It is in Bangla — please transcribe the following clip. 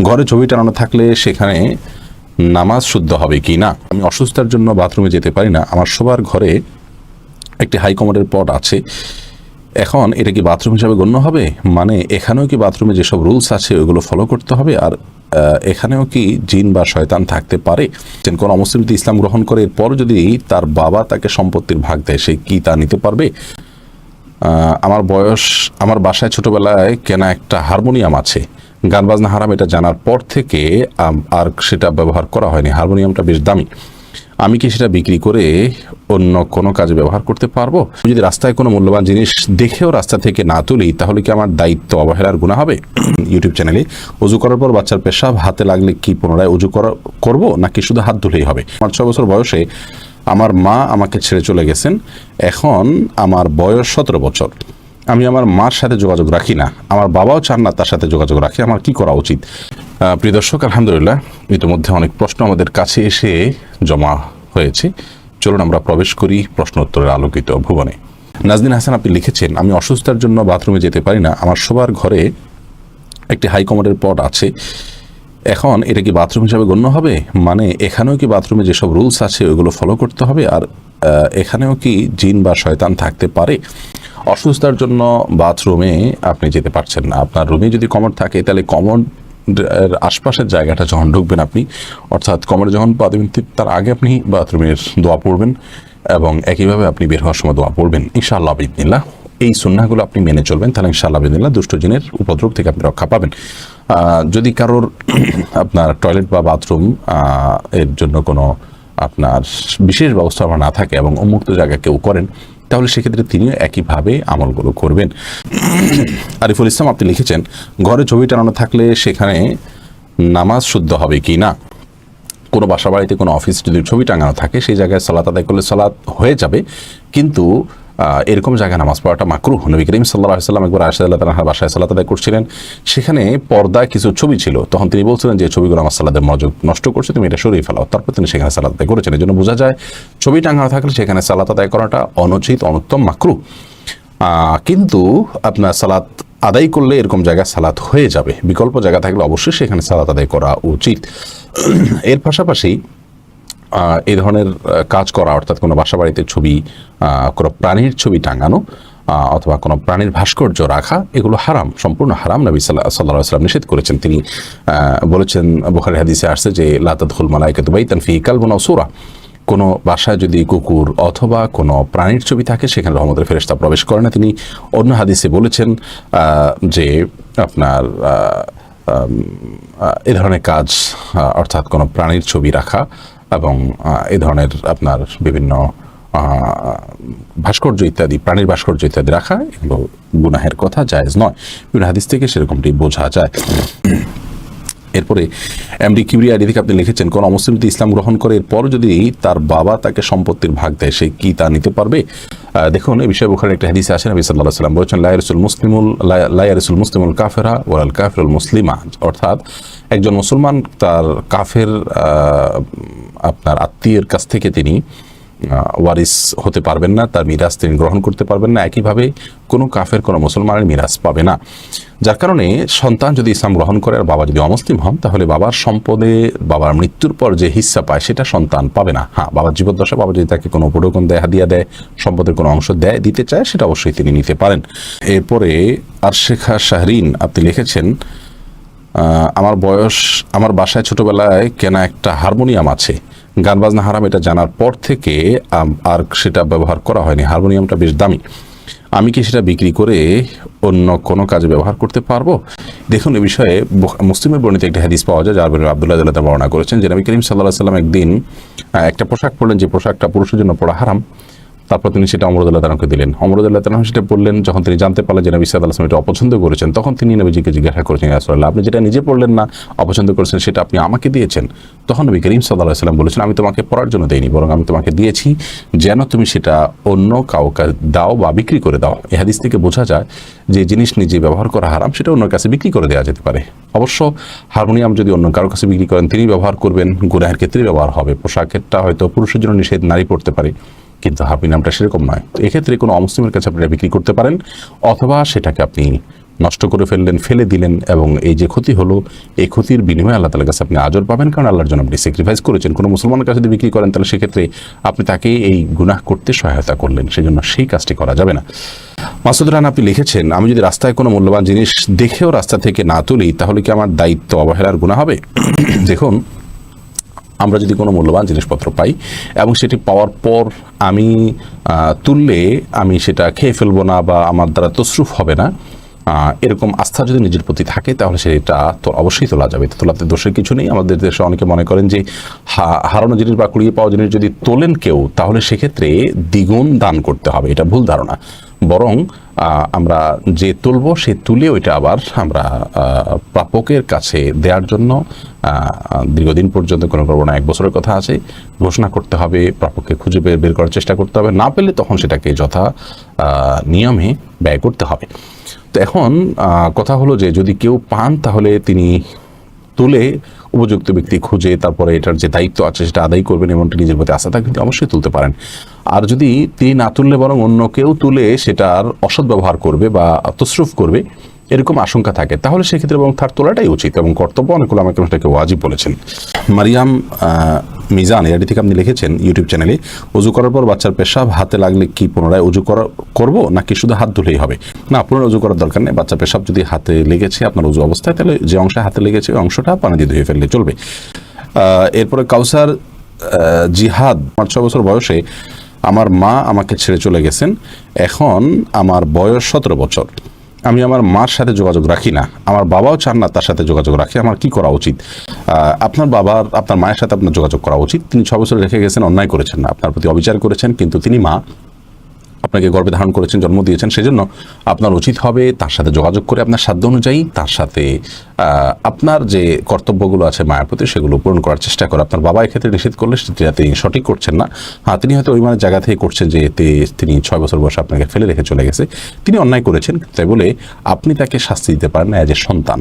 ঘরে ছবি টানানো থাকলে সেখানে নামাজ শুদ্ধ হবে কি না। আমি অসুস্থতার জন্য বাথরুমে যেতে পারি না, আমার সবার ঘরে একটি হাইকমান্ডের পট আছে, এখন এটা কি বাথরুম হিসাবে গণ্য হবে? মানে এখানেও কি বাথরুমে যেসব রুলস আছে ওগুলো ফলো করতে হবে? আর এখানেও কি জিন বা শয়তান থাকতে পারে? কোন অমুসলিম যদি ইসলাম গ্রহণ করে এরপর যদি তার বাবা তাকে সম্পত্তির ভাগ দেয়, সে কি তা নিতে পারবে? আমার বাসায় ছোটবেলায় কেনা একটা হারমোনিয়াম আছে, গান বাজনা হারাম এটা জানার পর থেকে আর সেটা ব্যবহার করা হয়নি। হারমোনিয়ামটা বেশ দামি, আমি কি সেটা বিক্রি করে অন্য কোনো কাজে ব্যবহার করতে পারবো? যদি রাস্তায় কোনো মূল্যবান জিনিস দেখেও রাস্তা থেকে না তুলি, তাহলে কি আমার দায়িত্ব অবহেলার গুনাহ হবে? ইউটিউব চ্যানেলে অজু করার পর বাচ্চার পেশাব হাতে লাগলে কি পুনরায় অজু করবো, নাকি শুধু হাত ধুলেই হবে? আমার 6 বছর বয়সে আমার মা আমাকে ছেড়ে চলে গেছেন, এখন আমার বয়স 17 বছর। আমি আমার মার সাথে যোগাযোগ রাখি না, আমার বাবাও চান না তার সাথে যোগাযোগ রাখি, আমার কি করা উচিত? প্রিয় দর্শক, আলহামদুলিল্লাহ ইতিমধ্যে অনেক প্রশ্ন আমাদের কাছে এসে জমা হয়েছে। চলুন আমরা প্রবেশ করি প্রশ্ন উত্তরের আলোকিত ভুবনে। নাজনীন হাসান আপনি লিখেছেন, আমি অসুস্থতার জন্য বাথরুমে যেতে পারি না, আমার সবার ঘরে একটি হাইকমান্ডের পট আছে, এখন এটা কি বাথরুম হিসাবে গণ্য হবে? মানে এখানেও কি বাথরুমে যেসব রুলস আছে ওগুলো ফলো করতে হবে? আর এখানেও কি জিন বা শয়তান থাকতে পারে? অসুস্থতার জন্য বাথরুমে আপনি যেতে পারছেন না, আপনার রুমে যদি কমোড থাকে তাহলে কমোড আশপাশের জায়গাটা যখন ঢুকবেন আপনি, অর্থাৎ কমোডে যখন পা দেবেন তার আগে আপনি বাথরুমের দোয়া পড়বেন এবং একইভাবে আপনি বের হওয়ার সময় দোয়া পড়বেন। ইনশাআল্লাহ বিদিনিল্লাহ এই সুন্নাহগুলো আপনি মেনে চলবেন, তাহলে ইনশাআল্লাহ বিদিনিল্লাহ দুষ্ট জিনের উপদ্রব থেকে আপনি রক্ষা পাবেন। যদি কারোর আপনার টয়লেট বা বাথরুম এর জন্য কোনো আপনার বিশেষ ব্যবস্থা না থাকে এবং উন্মুক্ত জায়গায় কেউ করেন, তাহলে সেক্ষেত্রে তিনিও একইভাবে আমলগুলো করবেন। আরিফুল ইসলাম আপনি লিখেছেন, ঘরে ছবি টানানো থাকলে সেখানে নামাজ শুদ্ধ হবে কি না। কোনো বাসা বাড়িতে কোনো অফিস যদি ছবি টাঙানো থাকে, সেই জায়গায় সালাত আদায় করলে সালাত হয়ে যাবে, কিন্তু এরকম জায়গায় নামাজ পড়াটা মাকরুহ। নবী করিম সাল্লাল্লাহু আলাইহি ওয়াসাল্লাম একবার আয়েশা রাদিয়াল্লাহু আনহার বাসায় সালাত আদায় করছিলেন, সেখানে পর্দায় কিছু ছবি ছিল, তখন তিনি বলছিলেন যে ছবিগুলো আমার সালাতের মনোযোগ নষ্ট করছে, তুমি এটা সরিয়ে ফেলাও। তারপর তিনি সেখানে সালাত আদায় করেছেন। এই জন্য বোঝা যায় ছবি টাঙানো থাকলে সেখানে সালাত আদায় করাটা অনুচিত, অনুত্তম, মাকরুহ। কিন্তু আপনার সালাত আদায় করলে এরকম জায়গায় সালাত হয়ে যাবে, বিকল্প জায়গা থাকলে অবশ্যই সেখানে সালাত আদায় করা উচিত। এর পাশাপাশি এই ধরনের কাজ করা, অর্থাৎ কোনো বাসা বাড়িতে ছবি, কোনো প্রাণীর ছবি টাঙানো অথবা কোনো প্রাণীর ভাস্কর্য রাখা, এগুলো হারাম, সম্পূর্ণ হারাম। নবী সাল্লাল্লাহু আলাইহি ওয়াসাল্লাম নিষেধ করেছেন। তিনি বলেছেন, বুখারী হাদিসে আসছে যে লা তাদখুল মালাইকাতু বাইতান ফিহি কালবুন আও সূরা, কোনো বাসায় যদি কুকুর অথবা কোনো প্রাণীর ছবি থাকে সেখানে রহমতের ফেরেশতা প্রবেশ করে না। তিনি অন্য হাদিসে বলেছেন যে আপনার এ ধরনের কাজ, অর্থাৎ কোনো প্রাণীর ছবি রাখা এবং এ ধরনের আপনার বিভিন্ন ভাস্কর্য ইত্যাদি, প্রাণীর ভাস্কর্য ইত্যাদি রাখা, এগুলো গুনাহের কথা, জায়েজ নয়। বিভিন্ন হাদিস থেকে সেরকমটি বোঝা যায়। এরপরে এমডি কিবরিয়া আইডি থেকে আপনি লিখেছেন, কোন অমুসলিম যদি ইসলাম গ্রহণ করে এরপর যদি তার বাবা তাকে সম্পত্তির ভাগ দেয়, সে কি তা নিতে পারবে? দেখুন, এই বিষয়ে বুখারীর একটা হাদিসে আছে, নবী সাল্লাল্লাহু আলাইহি ওয়াসাল্লাম বলেছেন, লা ইয়ারিসুল মুসলিমুল কাফিরা ওয়াল কাফিরুল মুসলিমা, অর্থাৎ একজন মুসলমান তার কাফের আপনার আত্মীয়ের কাছ থেকে তিনি ওয়ারিস হতে পারবেন না, তার মিরাস তিনি গ্রহণ করতে পারবেন না। একইভাবে কোনো কাফের কোনো মুসলমানের মিরাস পাবে না। যার কারণে সন্তান যদি ইসলাম গ্রহণ করে আর বাবা যদি অমুসলিম হন, তাহলে বাবার সম্পদে বাবার মৃত্যুর পর যে হিস্সা পায় সেটা সন্তান পাবে না। হ্যাঁ, বাবার জীবদ্দশা বাবা যদি তাকে কোনো উপঢৌকন দেয়, হাদিয়া দেয়, সম্পদের কোনো অংশ দিতে চায়, সেটা অবশ্যই তিনি নিতে পারেন। এরপরে আরশেখা শাহরিন আপনি লিখেছেন, আমার বাসায় ছোটবেলায় কেনা একটা হারমোনিয়াম আছে, গান বাজনা হারাম এটা জানার পর থেকে আর সেটা ব্যবহার করা হয়নি। হারমোনিয়ামটা বেশ দামি, আমি কি সেটা বিক্রি করে অন্য কোনো কাজে ব্যবহার করতে পারবো? দেখুন, এই বিষয়ে মুসলিমের বর্ণিত একটা হাদিস পাওয়া যায়, যার আব্দুল্লাহ রাদিয়াল্লাহু বর্ণনা করেছেন যে নবী করিম সাল্লাল্লাহু আলাইহি ওয়াসাল্লাম একদিন একটা পোশাক পরলেন, যে পোশাকটা পুরুষের জন্য পরা হারাম। তারপর তিনি সেটা ওমর রাদিয়াল্লাহু তাআলাকে দিলেন। ওমর রাদিয়াল্লাহু তাআলা সেটা পড়লেন, যখন তিনি জানতে পারলেন যে নবী সাল্লাল্লাহু আলাইহি ওয়াসাল্লাম এটা অপছন্দ করেছেন, তখন তিনি নবীজিকে জিজ্ঞাসা করেছেন, ইয়া রাসূলুল্লাহ, আপনি যেটা নিজে পড়লেন না, অপছন্দ করেছেন, সেটা আপনি আমাকে দিয়েছেন? তখন নবী করিম সাল্লাল্লাহু আলাইহি ওয়াসাল্লাম বলেছেন, আমি তোমাকে পড়ার জন্য দেইনি, বরং আমি তোমাকে দিয়েছি যেন তুমি সেটা অন্য কাউকে দাও বা বিক্রি করে দাও। এই হাদিস থেকে বোঝা যায় যে জিনিস নিজে ব্যবহার করা হারাম, সেটা অন্যের কাছে বিক্রি করে দেওয়া যেতে পারে। অবশ্য হারমোনিয়াম যদি অন্য কারোর কাছে বিক্রি করেন, তিনি ব্যবহার করবেন, গুনাহের ক্ষেত্রে ব্যবহার হবে। পোশাকেরটা হয়তো পুরুষের জন্য নিষেধ, নারী পড়তে পারে, কিন্তু হারমোনিয়ামটা সেরকম নয়। তো এক্ষেত্রে কোনো অমুসলিমের কাছে আপনি বিক্রি করতে পারেন, অথবা সেটাকে আপনি নষ্ট করে ফেললেন, ফেলে দিলেন, এবং এই যে ক্ষতি হলো, এই ক্ষতির বিনিময়ে আল্লাহ তাআলার কাছে আপনি আজর পাবেন, কারণ আল্লাহর জন্য আপনি স্যাক্রিফাইস করেছেন। কোনো মুসলমানের কাছে যদি বিক্রি করেন তাহলে সেক্ষেত্রে আপনি তাকে এই গুনাহ করতে সহায়তা করলেন, সেজন্য সেই কাজটি করা যাবে না। মাসুদ রানা আপনি লিখেছেন, আমি যদি রাস্তায় কোনো মূল্যবান জিনিস দেখেও রাস্তা থেকে না তুলি তাহলে কি আমার দায়িত্ব অবহেলার গুনাহ হবে? দেখুন, আমরা যদি কোনো মূল্যবান জিনিসপত্র পাই এবং সেটি পাওয়ার পর আমি তুললে আমি সেটা খেয়ে ফেলবো না বা আমার দ্বারা তসরুফ হবে না, এরকম আস্থা যদি নিজের প্রতি থাকে তাহলে সেটা তো অবশ্যই তোলা যাবে। তোলাতে দোষের কিছু নেই। আমাদের দেশে অনেকে মনে করেন যে হারানো জিনিস বা কুড়িয়ে পাওয়া জিনিস যদি তোলেন কেউ তাহলে সেক্ষেত্রে দ্বিগুণ দান করতে হবে। এটা ভুল ধারণা। বরং আমরা যে তুলব সে তুলে ওইটা আবার আমরা প্রাপকের কাছে দেওয়ার জন্য দীর্ঘদিন পর্যন্ত কোনো করবো না, 1 বছরের কথা আছে, ঘোষণা করতে হবে, প্রাপককে খুঁজে বের করার চেষ্টা করতে হবে, না পেলে তখন সেটাকে যথা নিয়মে ব্যয় করতে হবে। তো এখন কথা হলো যে যদি কেউ পান তাহলে তিনি তুলে উপযুক্ত ব্যক্তি খুঁজে তারপরে এটার যে দায়িত্ব আছে সেটা আদায় করবেন এবং নিজের প্রতি আস্থা থাকলে তিনি অবশ্যই তুলতে পারেন। আর যদি তিনি না তুললে বরং অন্য কেউ তুলে সেটার অসৎ ব্যবহার করবে বা তসরুফ করবে এরকম আশঙ্কা থাকে তাহলে সেক্ষেত্রে এবং তার তোলাটাই উচিত এবং কর্তব্য। অনেকগুলো আমাকে সেটাকে ওয়াজিব বলেছেন। মারিয়াম মিজান এর থেকে আপনি লিখেছেন ইউটিউব চ্যানেলে, উজু করার পর বাচ্চার পেশাব হাতে লাগলে কি পুনরায় উজু করব নাকি শুধু হাত ধুলেই হবে? না, পুনরায় উজু করার দরকার নেই। বাচ্চা পেশাব যদি হাতে লেগেছে আপনার উজু অবস্থায় তাহলে যে অংশে হাতে লেগেছে ওই অংশটা পানি দিয়ে ধুয়ে ফেললে চলবে। এরপরে কাউসার জিহাদ, 6 বছর বয়সে আমার মা আমাকে ছেড়ে চলে গেছেন, এখন আমার বয়স 17 বছর, আমি আমার মার সাথে যোগাযোগ রাখি না, আমার বাবাও চান না তার সাথে যোগাযোগ রাখি, আমার কি করা উচিত? আপনার মায়ের সাথে আপনার যোগাযোগ করা উচিত। তিনি 6 বছর রেখে গেছেন, অন্যায় করেছেন না, আপনার প্রতি অবিচার করেছেন, কিন্তু তিনি মা, আপনাকে গর্ভে ধারণ করেছেন, জন্ম দিয়েছেন, সেজন্য আপনার উচিত হবে তার সাথে যোগাযোগ করে আপনার সাধ্য অনুযায়ী তার সাথে আপনার যে কর্তব্যগুলো আছে মায়ের প্রতি সেগুলো পূরণ করার চেষ্টা করে। আপনার বাবা এক্ষেত্রে নিষেধ করলে সেটা তিনি সঠিক করছেন না। তিনি হয়তো ওই জায়গা থেকে করছেন যে তিনি 6 বছর বয়সে আপনাকে ফেলে রেখে চলে গেছে, তিনি অন্যায় করেছেন, তাই বলে আপনি তাকে শাস্তি দিতে পারেন না এজ এ সন্তান।